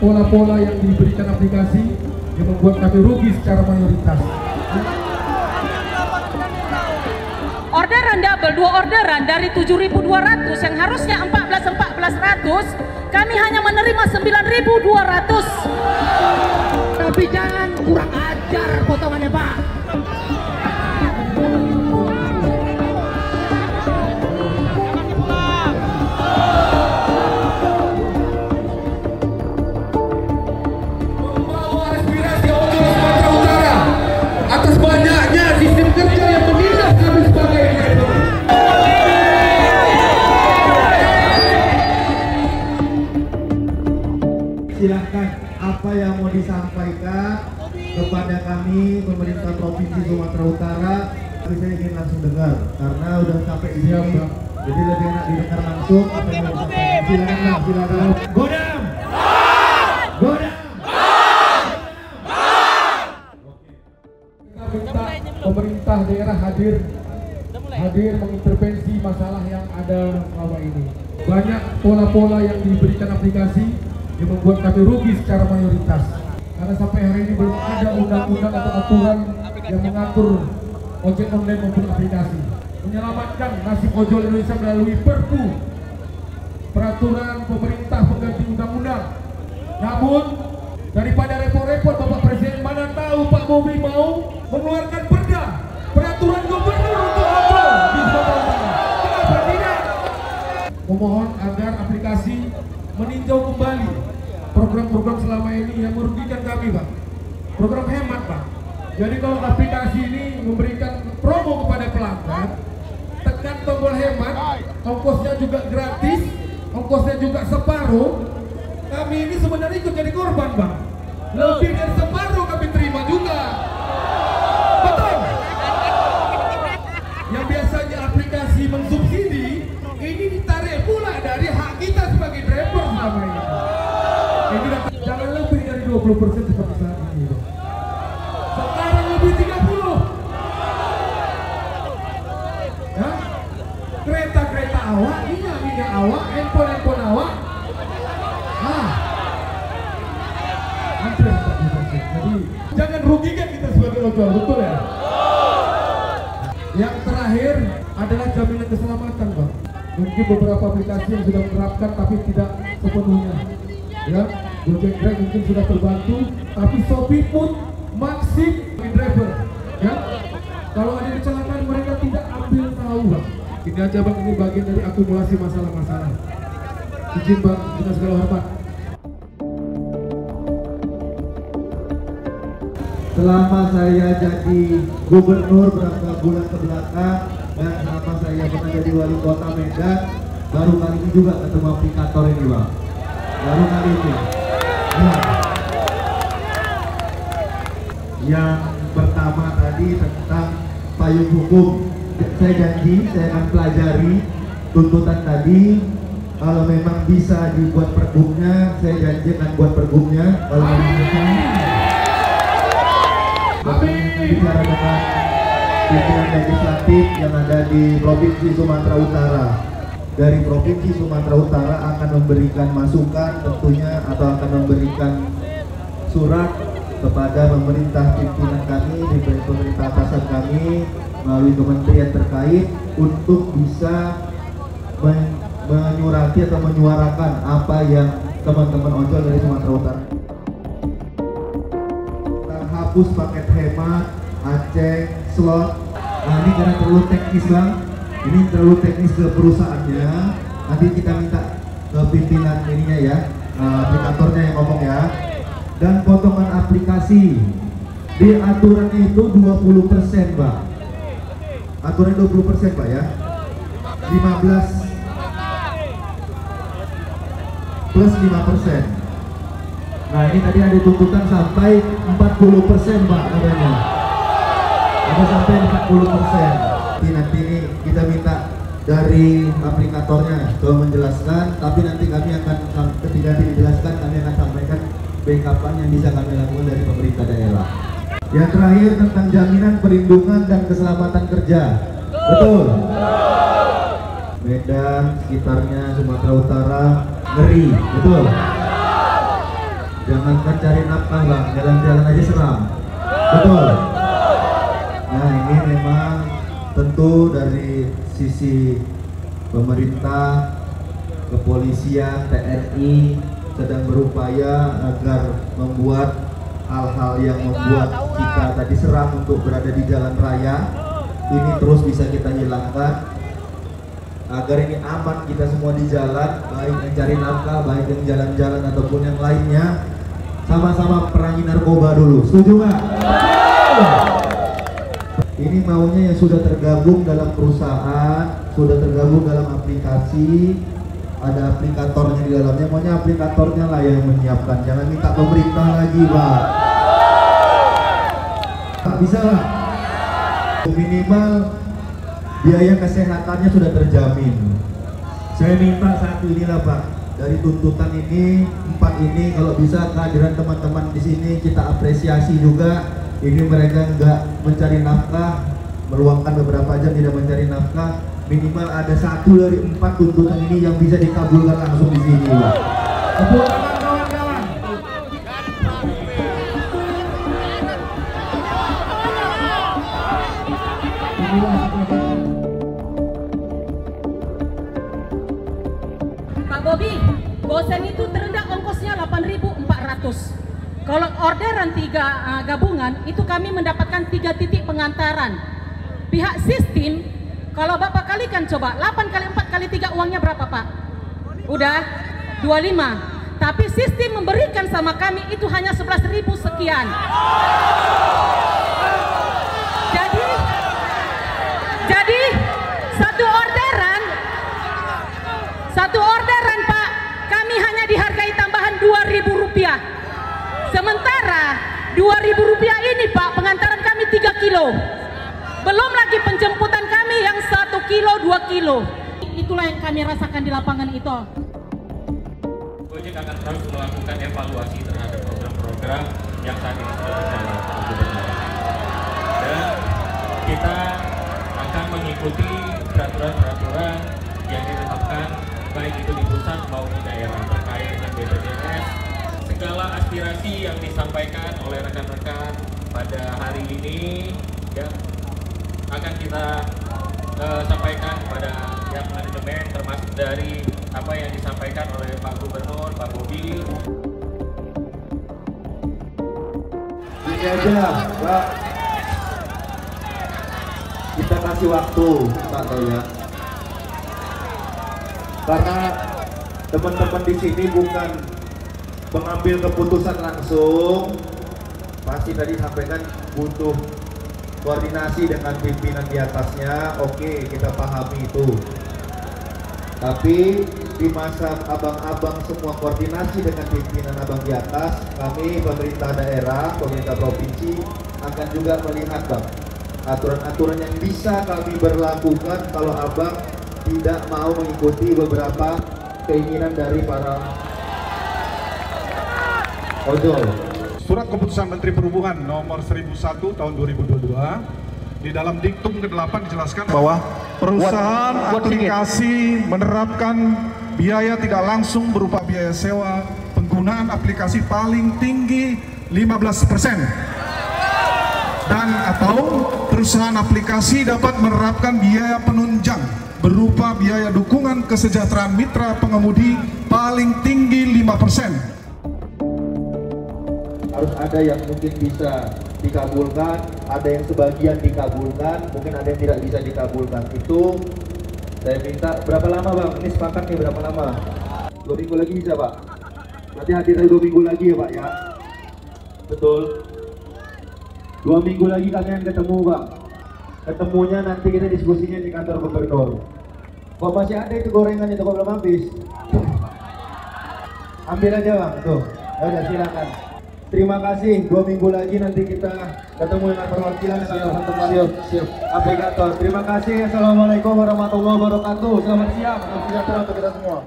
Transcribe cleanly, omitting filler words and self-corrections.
pola-pola yang diberikan aplikasi yang membuat kami rugi secara mayoritas. Orderan double, 2 orderan dari 7.200 yang harusnya 14.400, kami hanya menerima 9.200. Tapi jangan kurang ajar potongannya, Pak. Membawa aspirasi ojol Sumatera Utara atas banyaknya sistem kerja yang menindas kami sebagai driver. Silakan apa yang mau disampaikan kepada kami pemerintah Provinsi Sumatera Utara. Tapi saya ingin langsung dengar karena udah sampai di sini, jadi lebih enak didengar langsung apa yang mau disampaikan. Silakan Bang, silakan. Godam. Godam. Kita minta pemerintah daerah hadir mengintervensi masalah yang ada selama ini. Banyak pola-pola yang diberikan aplikasi yang membuat kami rugi secara mayoritas. Karena sampai hari ini belum ada undang-undang atau aturan yang mengatur ojek online maupun aplikasi. Menyelamatkan nasib ojol Indonesia melalui Perpu, peraturan pemerintah pengganti undang-undang. Namun daripada repot-repot Bapak Presiden, mana tahu Pak Bobi mau mengeluarkan perda, peraturan gubernur untuk ojol di Sumatera Utara. Kenapa tidak? Memohon agar aplikasi meninjau kembali program-program selama ini yang merugikan kami, Pak. Program hemat, Pak. Jadi kalau aplikasi ini memberikan promo kepada pelanggan, tekan tombol hemat, ongkosnya juga gratis, ongkosnya juga separuh. Kami ini sebenarnya ikut jadi korban, Bang. Lebih dari separuh kami terima juga. Betul. Yang biasanya aplikasi mensubsidi, ini ditarik pula dari hak kita sebagai driver selama ini. Ini jangan lebih dari 20% seperti saat ini, Bang. Sekarang lebih 30. Ya? Kereta-kereta awak, minyak awak, handphone awak. Hampir 40%. Jadi jangan rugikan kita sebagai ojol, betul ya? Yang terakhir adalah jaminan keselamatan, Bang. Mungkin beberapa aplikasi yang sudah menerapkan tapi tidak sepenuhnya. Ya, Gojek Grab mungkin sudah terbantu, tapi Shopee pun masih driver. Ya, kalau ada kecelakaan mereka tidak ambil tahu, Bang. Ini aja, Bang, ini bagian dari akumulasi masalah-masalah. Izin, Bang, dengan segala hormat. Selama saya jadi gubernur beberapa bulan ke belakang dan selama saya pernah jadi wali kota Medan, baru kali ini juga ketemu aplikator ini, Bang. Baru kali ini. Nah, yang pertama tadi tentang payung hukum, saya janji saya akan pelajari tuntutan tadi. Kalau memang bisa dibuat pergubnya, saya janji akan buat pergubnya. Kalau bisa, bicara dengan pimpinan legislatif yang ada di Provinsi Sumatera Utara. Dari Provinsi Sumatera Utara akan memberikan masukan tentunya, atau akan memberikan surat kepada pemerintah pimpinan kami, di pemerintah atasan kami melalui kementerian terkait untuk bisa menyurati atau menyuarakan apa yang teman-teman ojol dari Sumatera Utara. Kita hapus paket hemat, Aceh, slot. Nah, ini karena terlalu teknis, Bang. Ini terlalu teknis ke perusahaannya. Nanti kita minta ke pimpinan ininya ya, aplikatornya yang ngomong ya. Dan potongan aplikasi di aturannya itu 20%, Pak. Aturan 20%, Pak ya. 15 plus 5%. Nah, ini tadi ada tuntutan sampai 40%, Pak, katanya. Ada sampai 40%. Nanti ini kita minta dari aplikatornya coba menjelaskan, tapi nanti kami akan, ketika dijelaskan, kami akan sampaikan backupan yang bisa kami lakukan dari pemerintah daerah. Yang terakhir tentang jaminan perlindungan dan keselamatan kerja. Betul. Medan, sekitarnya, Sumatera Utara, ngeri, betul. Jangankan cari nafkah bang, jalan-jalan aja seram. Betul. Nah ini memang tentu dari sisi pemerintah, kepolisian, TNI sedang berupaya agar membuat hal-hal yang membuat kita tadi seram untuk berada di jalan raya ini terus bisa kita hilangkan agar ini aman kita semua di jalan, baik yang cari nafkah, baik yang jalan-jalan ataupun yang lainnya. Sama-sama perangi narkoba dulu, setuju nggak? Ini maunya yang sudah tergabung dalam perusahaan, sudah tergabung dalam aplikasi, ada aplikatornya di dalamnya, maunya aplikatornya lah yang menyiapkan, jangan minta pemerintah lagi Pak. Tak bisa lah, minimal biaya kesehatannya sudah terjamin. Saya minta satu inilah Pak, dari tuntutan ini, 4 ini kalau bisa kehadiran teman-teman di sini kita apresiasi juga. Ini mereka nggak mencari nafkah, meluangkan beberapa jam tidak mencari nafkah. Minimal ada 1 dari 4 tuntutan ini yang bisa dikabulkan langsung di sini Pak. Tepuk tangan kawan-kawan. Pak Bobi, gosen itu terendah ongkosnya 8.400. Kalau orderan 3 gabungan itu kami mendapatkan 3 titik pengantaran. Pihak sistem, kalau Bapak kalikan coba 8 kali 4 kali 3 uangnya berapa Pak? Udah 25. Tapi sistem memberikan sama kami itu hanya 11.000 sekian. Jadi satu orderan Pak, kami hanya dihargai tambahan Rp2.000. Sementara Rp2.000 ini Pak, pengantaran kami 3 kilo. Belum lagi penjemputan kami yang 1 kilo, 2 kilo. Itulah yang kami rasakan di lapangan itu. Gojek akan terus melakukan evaluasi terhadap program-program yang saat ini sudah berjalan. Dan kita akan mengikuti peraturan-peraturan yang ditetapkan baik itu di pusat maupun daerah terkait dengan BPJS. Segala aspirasi yang disampaikan oleh rekan-rekan pada hari ini ya akan kita sampaikan kepada pihak manajemen, termasuk dari apa yang disampaikan oleh Pak Gubernur, Pak Bobi. Ini aja Pak, kita kasih waktu Pak ya, karena teman-teman di sini bukan pengambil keputusan langsung, pasti tadi sampaikan butuh koordinasi dengan pimpinan di atasnya. Oke, kita pahami itu. Tapi di masa abang-abang semua koordinasi dengan pimpinan abang di atas, kami pemerintah daerah, pemerintah provinsi akan juga melihat Bang aturan-aturan yang bisa kami berlakukan kalau abang tidak mau mengikuti beberapa keinginan dari para ojol. Surat Keputusan Menteri Perhubungan nomor 1001 tahun 2022 di dalam diktum ke-8 dijelaskan bahwa perusahaan aplikasi menerapkan biaya tidak langsung berupa biaya sewa penggunaan aplikasi paling tinggi 15% dan atau perusahaan aplikasi dapat menerapkan biaya penunjang berupa biaya dukungan kesejahteraan mitra pengemudi paling tinggi 5%. Harus ada yang mungkin bisa dikabulkan, ada yang sebagian dikabulkan, mungkin ada yang tidak bisa dikabulkan. Itu saya minta berapa lama Bang? Ini sepakat nih berapa lama? 2 minggu lagi bisa Pak? Nanti hadir 2 minggu lagi ya Pak ya? Betul? 2 minggu lagi kalian ketemu Bang. Ketemunya nanti kita diskusinya di kantor gubernur. Kok masih ada itu gorengan itu kok belum habis? Ambil aja Bang, tuh. Ya udah silakan. Terima kasih, 2 minggu lagi nanti kita ketemu dengan perwakilan siap aplikator. Terima kasih, assalamualaikum warahmatullahi wabarakatuh. Selamat siang, selamat sejahtera untuk kita semua.